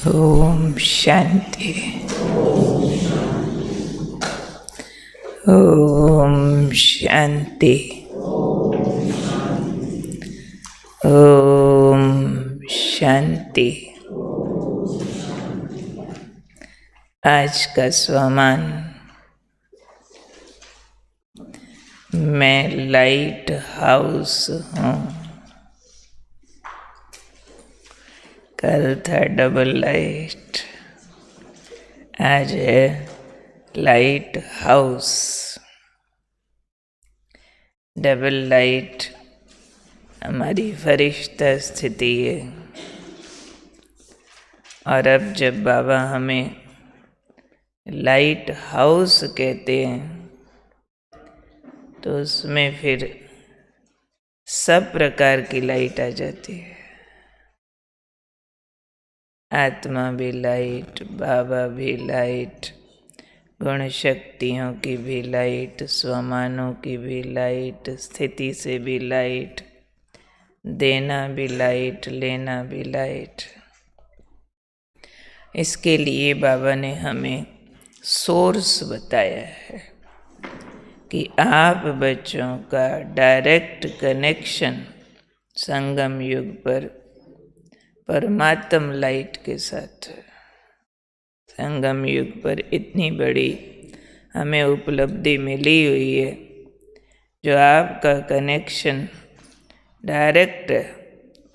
ओम शांति। ओम शांति। ओम शांति। आज का स्वमान, मैं लाइट हाउस हूँ। कल था डबल लाइट, आज है लाइट हाउस। डबल लाइट हमारी फरिश्ता स्थिति है, और अब जब बाबा हमें लाइट हाउस कहते हैं तो उसमें फिर सब प्रकार की लाइट आ जाती है। आत्मा भी लाइट, बाबा भी लाइट, गुण शक्तियों की भी लाइट, स्वमानों की भी लाइट, स्थिति से भी लाइट, देना भी लाइट, लेना भी लाइट। इसके लिए बाबा ने हमें सोर्स बताया है कि आप बच्चों का डायरेक्ट कनेक्शन संगम युग पर परमात्म लाइट के साथ है। संगम युग पर इतनी बड़ी हमें उपलब्धि मिली हुई है, जो आपका कनेक्शन डायरेक्ट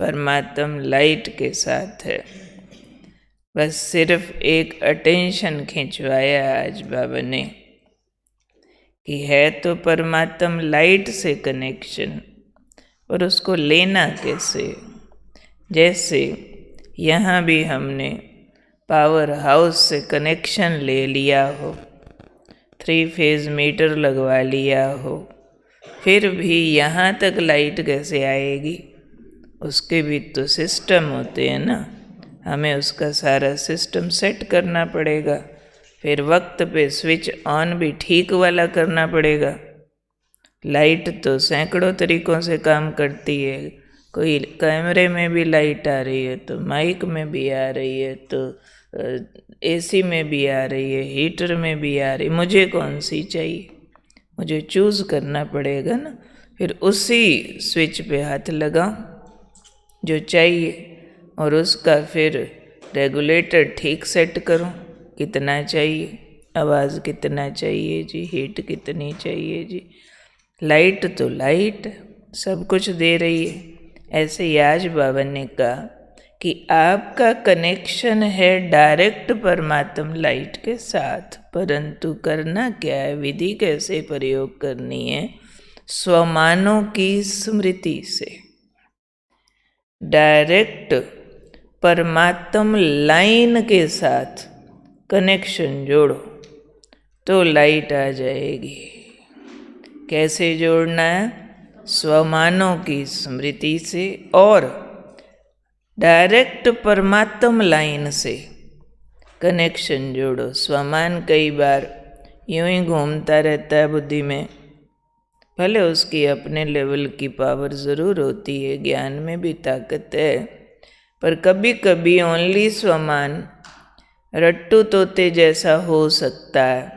परमात्म लाइट के साथ है। बस सिर्फ एक अटेंशन खिंचवाया आज बाबा ने कि है तो परमात्म लाइट से कनेक्शन, और उसको लेना कैसे। जैसे यहाँ भी हमने पावर हाउस से कनेक्शन ले लिया हो, 3 फेज मीटर लगवा लिया हो, फिर भी यहाँ तक लाइट कैसे आएगी। उसके भी तो सिस्टम होते हैं ना, हमें उसका सारा सिस्टम सेट करना पड़ेगा। फिर वक्त पे स्विच ऑन भी ठीक वाला करना पड़ेगा। लाइट तो सैकड़ों तरीक़ों से काम करती है। कोई कैमरे में भी लाइट आ रही है, तो माइक में भी आ रही है, तो एसी में भी आ रही है, हीटर में भी आ रही है। मुझे कौन सी चाहिए, मुझे चूज़ करना पड़ेगा ना। फिर उसी स्विच पे हाथ लगाओ जो चाहिए, और उसका फिर रेगुलेटर ठीक सेट करो। कितना चाहिए, आवाज़ कितना चाहिए जी, हीट कितनी चाहिए जी। लाइट तो लाइट सब कुछ दे रही है। ऐसे ही आज बाबा ने कहा कि आपका कनेक्शन है डायरेक्ट परमात्म लाइट के साथ, परंतु करना क्या है, विधि कैसे प्रयोग करनी है। स्वमानों की स्मृति से डायरेक्ट परमात्म लाइन के साथ कनेक्शन जोड़ो तो लाइट आ जाएगी। कैसे जोड़ना है, स्वमानों की स्मृति से और डायरेक्ट परमात्म लाइन से कनेक्शन जोड़ो। स्वमान कई बार यूं ही घूमता रहता है बुद्धि में, भले उसकी अपने लेवल की पावर ज़रूर होती है, ज्ञान में भी ताकत है, पर कभी कभी ओनली स्वमान रट्टू तोते जैसा हो सकता है,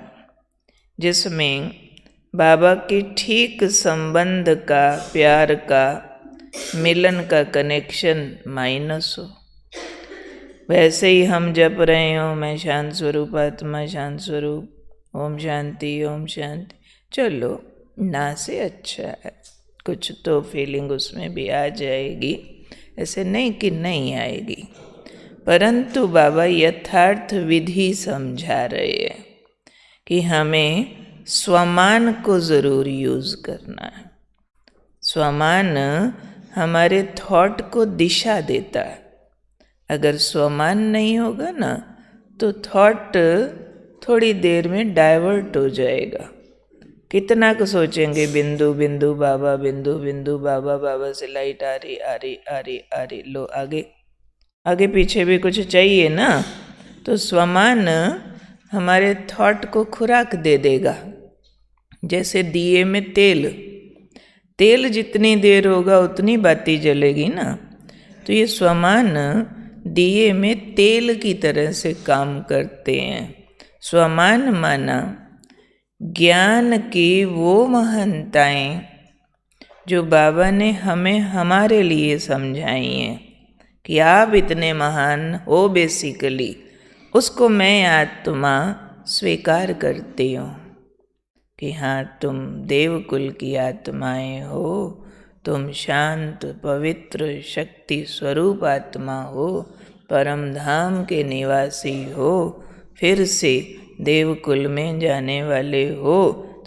जिसमें बाबा की ठीक संबंध का, प्यार का, मिलन का कनेक्शन माइनस हो। वैसे ही हम जप रहे हो, मैं शांत स्वरूप आत्मा, शांत स्वरूप, ओम शांति ओम शांति, चलो ना से अच्छा है, कुछ तो फीलिंग उसमें भी आ जाएगी। ऐसे नहीं कि नहीं आएगी, परंतु बाबा यथार्थ विधि समझा रहे हैं कि हमें स्वमान को ज़रूर यूज़ करना है। स्वमान हमारे थॉट को दिशा देता है। अगर स्वमान नहीं होगा ना, तो थॉट थोड़ी देर में डाइवर्ट हो जाएगा। कितना को सोचेंगे बिंदु बिंदु बाबा, बिंदु बिंदु बाबा, बाबा से लाइट आ रही आ रही आ रही आ रही, लो आगे आगे पीछे भी कुछ चाहिए ना। तो स्वमान हमारे थॉट को खुराक दे देगा। जैसे दिए में तेल जितनी देर होगा उतनी बाती जलेगी ना। तो ये स्वमान दिए में तेल की तरह से काम करते हैं। स्वमान माना ज्ञान की वो महानताएं जो बाबा ने हमें हमारे लिए समझाई हैं कि आप इतने महान हो बेसिकली, उसको मैं आत्मा स्वीकार करती हूँ कि हाँ, तुम देवकुल की आत्माएं हो, तुम शांत पवित्र शक्ति स्वरूप आत्मा हो, परम धाम के निवासी हो, फिर से देवकुल में जाने वाले हो।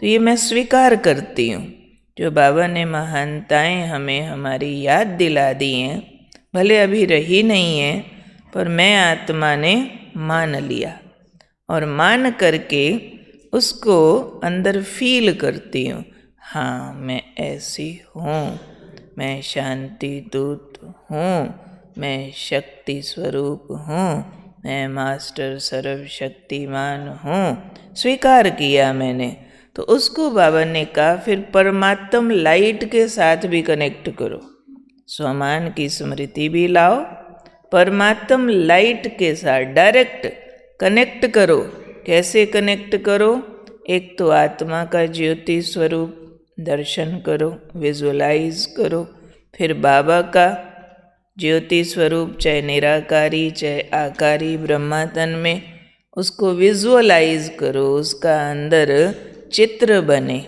तो ये मैं स्वीकार करती हूँ। जो बाबा ने महानताएं हमें हमारी याद दिला दी हैं, भले अभी रही नहीं है, पर मैं आत्मा ने मान लिया और मान करके उसको अंदर फील करती हूँ। हाँ, मैं ऐसी हूँ, मैं शांति दूत हूँ, मैं शक्ति स्वरूप हूँ, मैं मास्टर सर्वशक्तिमान हूँ। स्वीकार किया मैंने। तो उसको बाबा ने कहा फिर परमात्म लाइट के साथ भी कनेक्ट करो, स्वमान की स्मृति भी लाओ, परमात्म लाइट के साथ डायरेक्ट कनेक्ट करो। कैसे कनेक्ट करो? एक तो आत्मा का ज्योति स्वरूप दर्शन करो, विजुअलाइज करो। फिर बाबा का ज्योति स्वरूप, चाहे निराकारी चाहे आकारी ब्रह्मा तन में, उसको विजुअलाइज करो, उसका अंदर चित्र बने,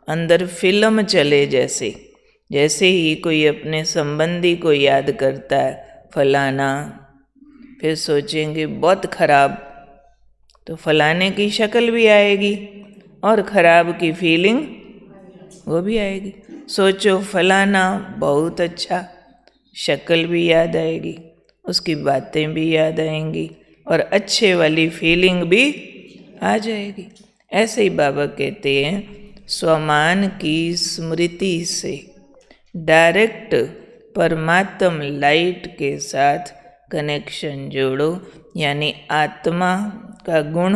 अंदर फिल्म चले। जैसे ही कोई अपने संबंधी को याद करता है, फलाना, फिर सोचेंगे बहुत खराब, तो फलाने की शक्ल भी आएगी और खराब की फीलिंग वो भी आएगी। सोचो फलाना बहुत अच्छा, शक्ल भी याद आएगी, उसकी बातें भी याद आएंगी और अच्छे वाली फीलिंग भी आ जाएगी। ऐसे ही बाबा कहते हैं, स्वमान की स्मृति से डायरेक्ट परमात्म लाइट के साथ कनेक्शन जोड़ो, यानी आत्मा का गुण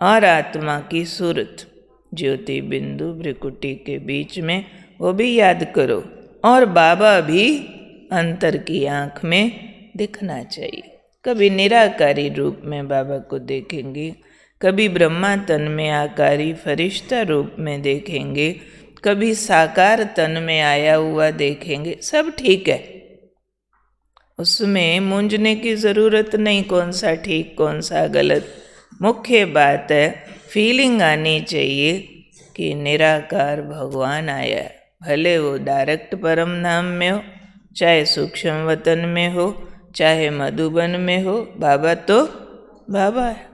और आत्मा की सूरत, ज्योति बिंदु भ्रिकुटी के बीच में, वो भी याद करो। और बाबा भी अंतर की आँख में दिखना चाहिए। कभी निराकारी रूप में बाबा को देखेंगे, कभी ब्रह्मा तन में आकारी फरिश्ता रूप में देखेंगे, कभी साकार तन में आया हुआ देखेंगे, सब ठीक है, उसमें मूंझने की ज़रूरत नहीं, कौन सा ठीक कौन सा गलत। मुख्य बात है, फीलिंग आनी चाहिए कि निराकार भगवान आया है। भले वो डायरेक्ट परम धाम में हो, चाहे सूक्ष्म वतन में हो, चाहे मधुबन में हो, बाबा तो बाबा है।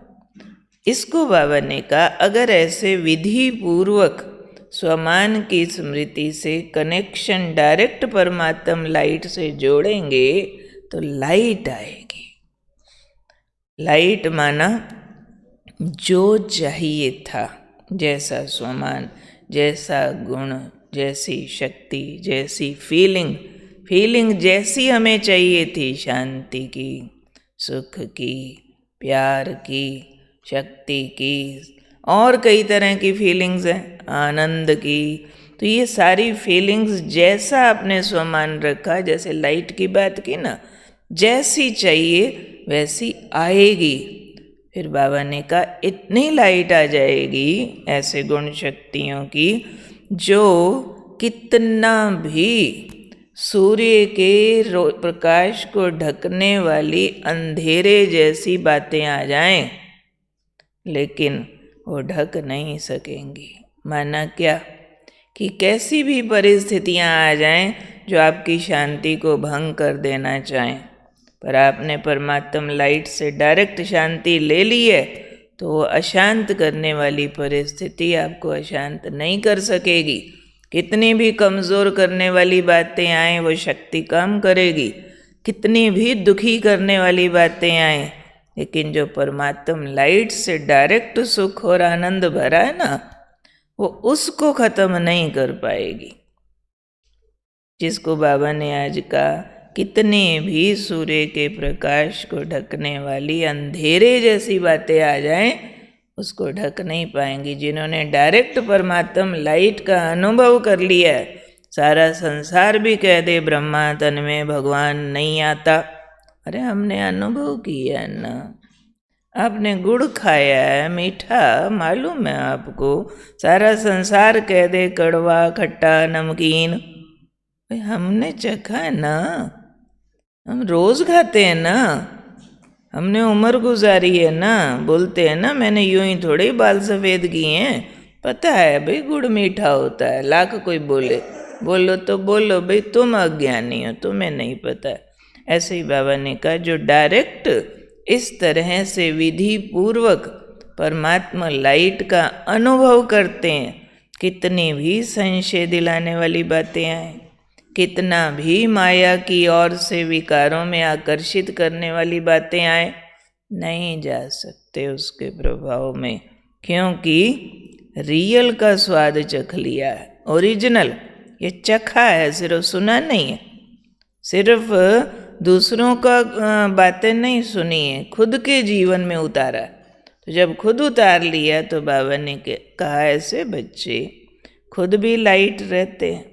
इसको बाबा ने कहा, अगर ऐसे विधि पूर्वक स्वमान की स्मृति से कनेक्शन डायरेक्ट परमात्म लाइट से जोड़ेंगे तो लाइट आएगी। लाइट माना जो चाहिए था, जैसा स्वमान, जैसा गुण, जैसी शक्ति, जैसी फीलिंग जैसी हमें चाहिए थी, शांति की, सुख की, प्यार की, शक्ति की, और कई तरह की फीलिंग्स हैं, आनंद की। तो ये सारी फीलिंग्स जैसा आपने स्वमान रखा, जैसे लाइट की बात की ना, जैसी चाहिए वैसी आएगी। फिर बाबा ने कहा, इतनी लाइट आ जाएगी ऐसे गुण शक्तियों की, जो कितना भी सूर्य के प्रकाश को ढकने वाली अंधेरे जैसी बातें आ जाएं, लेकिन वो ढक नहीं सकेंगी। माना क्या कि कैसी भी परिस्थितियां आ जाएं जो आपकी शांति को भंग कर देना चाहें, पर आपने परमात्म लाइट से डायरेक्ट शांति ले ली है, तो वो अशांत करने वाली परिस्थिति आपको अशांत नहीं कर सकेगी। कितनी भी कमज़ोर करने वाली बातें आएं, वो शक्ति कम करेगी। कितनी भी दुखी करने वाली बातें आएं, लेकिन जो परमात्म लाइट से डायरेक्ट सुख और आनंद भरा है ना, वो उसको ख़त्म नहीं कर पाएगी। जिसको बाबा ने आज कहा, कितने भी सूर्य के प्रकाश को ढकने वाली अंधेरे जैसी बातें आ जाएं, उसको ढक नहीं पाएंगी। जिन्होंने डायरेक्ट परमात्म लाइट का अनुभव कर लिया है, सारा संसार भी कह दे ब्रह्मा तन में भगवान नहीं आता, अरे हमने अनुभव किया ना, आपने गुड़ खाया है, मीठा मालूम है आपको, सारा संसार कह दे कड़वा खट्टा नमकीन, भाई हमने चखा है ना, हम रोज खाते हैं ना, हमने उम्र गुजारी है ना, बोलते हैं ना मैंने यूं ही थोड़े बाल सफ़ेद किए हैं, पता है भाई गुड़ मीठा होता है, लाख कोई बोले, बोलो तो बोलो भाई तुम अज्ञानी हो, तुम्हें नहीं पता। ऐसे ही बाबा ने कहा जो डायरेक्ट इस तरह से विधि पूर्वक परमात्मा लाइट का अनुभव करते हैं, कितनी भी संशय दिलाने वाली बातें आए, कितना भी माया की ओर से विकारों में आकर्षित करने वाली बातें आए, नहीं जा सकते उसके प्रभाव में, क्योंकि रियल का स्वाद चख लिया है, ओरिजिनल ये चखा है, सिर्फ सुना नहीं है, सिर्फ दूसरों का बातें नहीं सुनी है, खुद के जीवन में उतारा। तो जब खुद उतार लिया तो बाबा ने कहा ऐसे बच्चे खुद भी लाइट रहते हैं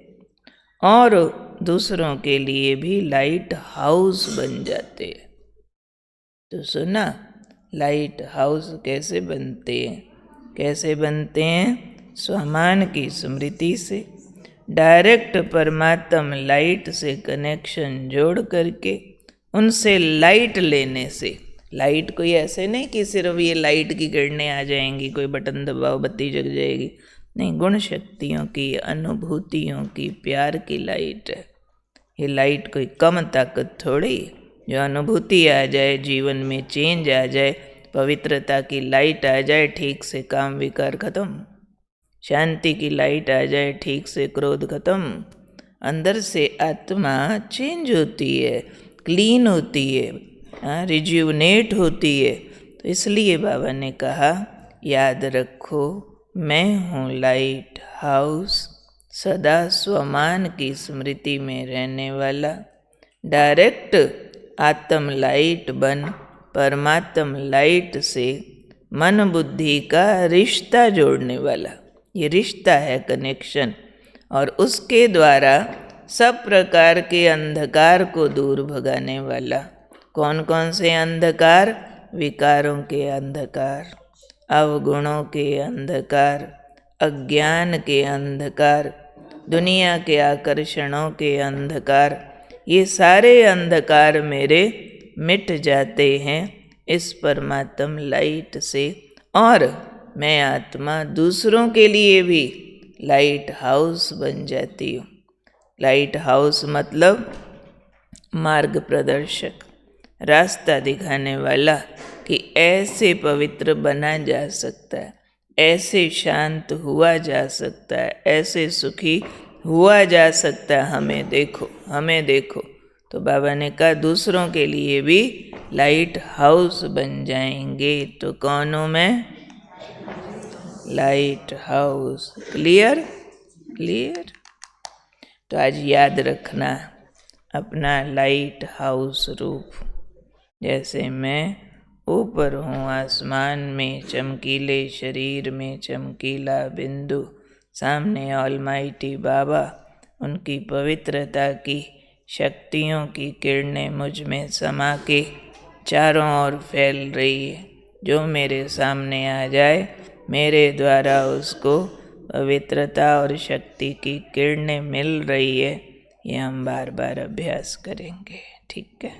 और दूसरों के लिए भी लाइट हाउस बन जाते हैं। तो सुना लाइट हाउस कैसे बनते हैं? कैसे बनते हैं? स्वमान की स्मृति से, डायरेक्ट परमात्मा लाइट से कनेक्शन जोड़ करके, उनसे लाइट लेने से। लाइट कोई ऐसे नहीं कि सिर्फ ये लाइट की किरणें आ जाएंगी, कोई बटन दबाओ बत्ती जग जाएगी, नहीं, गुण शक्तियों की, अनुभूतियों की, प्यार की लाइट है ये। लाइट कोई कम ताकत थोड़ी, जो अनुभूति आ जाए, जीवन में चेंज आ जाए, पवित्रता की लाइट आ जाए, ठीक से काम विकार खत्म, शांति की लाइट आ जाए, ठीक से क्रोध खत्म, अंदर से आत्मा चेंज होती है, क्लीन होती है, रिज्यूनेट होती है। तो इसलिए बाबा ने कहा याद रखो मैं हूँ लाइट हाउस, सदा स्वमान की स्मृति में रहने वाला, डायरेक्ट आत्म लाइट बन परमात्म लाइट से मन बुद्धि का रिश्ता जोड़ने वाला। ये रिश्ता है, कनेक्शन, और उसके द्वारा सब प्रकार के अंधकार को दूर भगाने वाला। कौन कौन से अंधकार? विकारों के अंधकार, अवगुणों के अंधकार, अज्ञान के अंधकार, दुनिया के आकर्षणों के अंधकार, ये सारे अंधकार मेरे मिट जाते हैं इस परमात्म लाइट से, और मैं आत्मा दूसरों के लिए भी लाइट हाउस बन जाती हूँ। लाइट हाउस मतलब मार्ग प्रदर्शक, रास्ता दिखाने वाला कि ऐसे पवित्र बना जा सकता है, ऐसे शांत हुआ जा सकता है, ऐसे सुखी हुआ जा सकता है, हमें देखो, हमें देखो। तो बाबा ने कहा दूसरों के लिए भी लाइट हाउस बन जाएंगे। तो कौन हूँ मैं? Light house. क्लियर? क्लियर? तो आज याद रखना अपना लाइट हाउस रूप। जैसे मैं ऊपर हूँ आसमान में, चमकीले शरीर में चमकीला बिंदु, सामने ऑलमाइटी बाबा, उनकी पवित्रता की शक्तियों की किरणें मुझ में समा के चारों ओर फैल रही है। जो मेरे सामने आ जाए मेरे द्वारा उसको पवित्रता और शक्ति की किरणें मिल रही है। ये हम बार बार अभ्यास करेंगे। ठीक है।